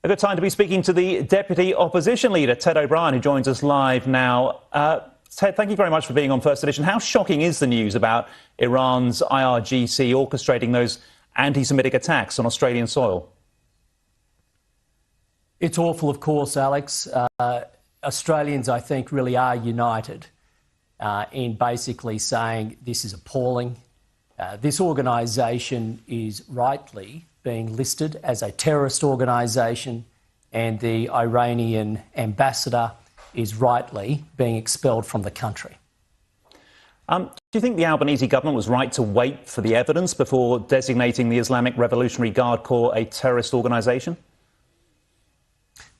A good time to be speaking to the Deputy Opposition Leader, Ted O'Brien, who joins us live now. Ted, thank you very much for being on First Edition. How shocking is the news about Iran's IRGC orchestrating those anti-Semitic attacks on Australian soil? It's awful, of course, Alex. Australians, I think, really are united in basically saying this is appalling. This organisation is rightly being listed as a terrorist organisation, and the Iranian ambassador is rightly being expelled from the country. Do you think the Albanese government was right to wait for the evidence before designating the Islamic Revolutionary Guard Corps a terrorist organisation?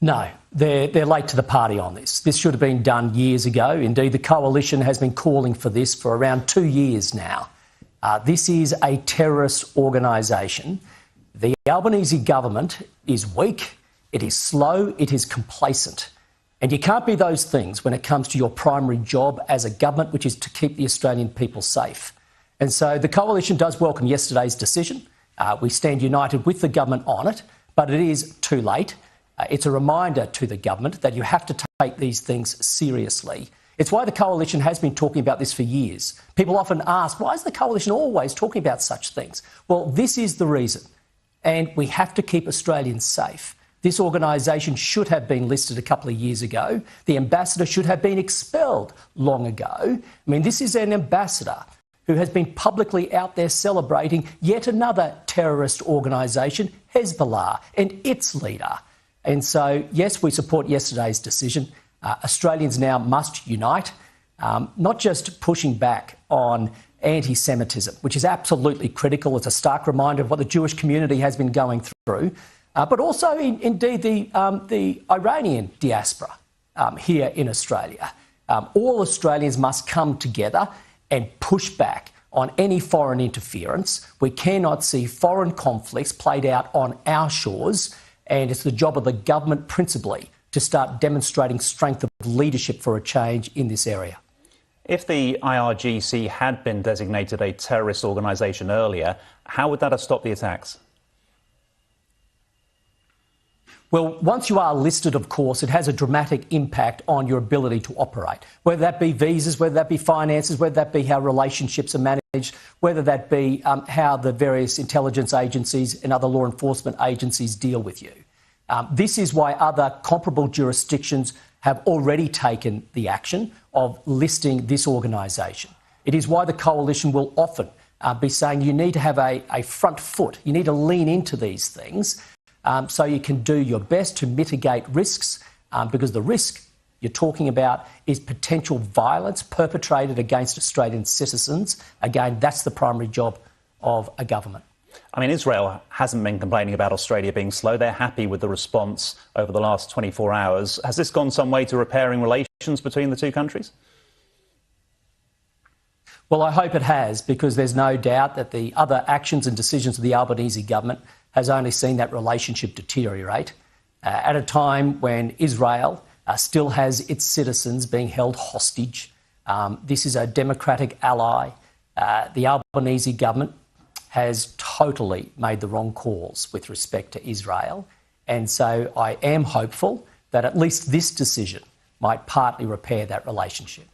No, they're late to the party on this. This should have been done years ago. Indeed, the coalition has been calling for this for around 2 years now. This is a terrorist organisation. The Albanese government is weak, it is slow, it is complacent. And you can't be those things when it comes to your primary job as a government, which is to keep the Australian people safe. And so the coalition does welcome yesterday's decision. We stand united with the government on it, but it is too late. It's a reminder to the government that you have to take these things seriously. It's why the coalition has been talking about this for years. People often ask, why is the coalition always talking about such things? Well, this is the reason. And we have to keep Australians safe. This organisation should have been listed a couple of years ago. The ambassador should have been expelled long ago. I mean, this is an ambassador who has been publicly out there celebrating yet another terrorist organisation, Hezbollah, and its leader. And so, yes, we support yesterday's decision. Australians now must unite, not just pushing back on anti-Semitism, which is absolutely critical. It's a stark reminder of what the Jewish community has been going through, but also indeed the Iranian diaspora here in Australia. All Australians must come together and push back on any foreign interference. We cannot see foreign conflicts played out on our shores, and it's the job of the government principally to start demonstrating strength of leadership for a change in this area. If the IRGC had been designated a terrorist organisation earlier, how would that have stopped the attacks? Well, once you are listed, of course, it has a dramatic impact on your ability to operate, whether that be visas, whether that be finances, whether that be how relationships are managed, whether that be how the various intelligence agencies and other law enforcement agencies deal with you. This is why other comparable jurisdictions have already taken the action of listing this organisation. It is why the coalition will often be saying you need to have a front foot. You need to lean into these things so you can do your best to mitigate risks, because the risk you're talking about is potential violence perpetrated against Australian citizens. Again, that's the primary job of a government. I mean, Israel hasn't been complaining about Australia being slow. They're happy with the response over the last 24 hours. Has this gone some way to repairing relations between the two countries? Well, I hope it has, because there's no doubt that the other actions and decisions of the Albanese government has only seen that relationship deteriorate at a time when Israel still has its citizens being held hostage. This is a democratic ally. The Albanese government has totally made the wrong calls with respect to Israel. And so I am hopeful that at least this decision might partly repair that relationship.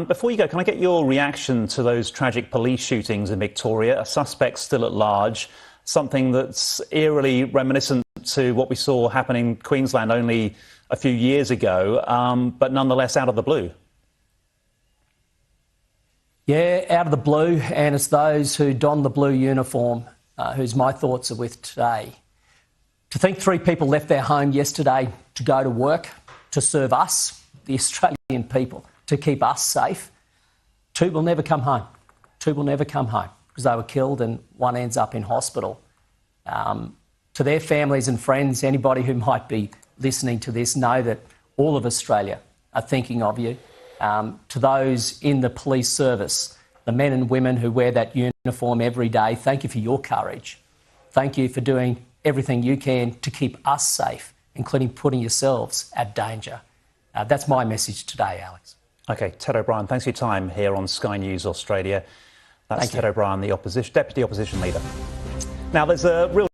Before you go, can I get your reaction to those tragic police shootings in Victoria? A suspect still at large, something that's eerily reminiscent to what we saw happen in Queensland only a few years ago, but nonetheless out of the blue. Yeah, out of the blue, and it's those who don the blue uniform whose my thoughts are with today. To think 3 people left their home yesterday to go to work, to serve us, the Australian people, to keep us safe. 2 will never come home. 2 will never come home because they were killed and 1 ends up in hospital. To their families and friends, anybody who might be listening to this, know that all of Australia are thinking of you. To those in the police service, the men and women who wear that uniform every day, thank you for your courage. Thank you for doing everything you can to keep us safe, including putting yourselves at danger. That's my message today, Alex. OK, Ted O'Brien, thanks for your time here on Sky News Australia. That's Ted O'Brien, the Deputy Opposition Leader. Now, there's a real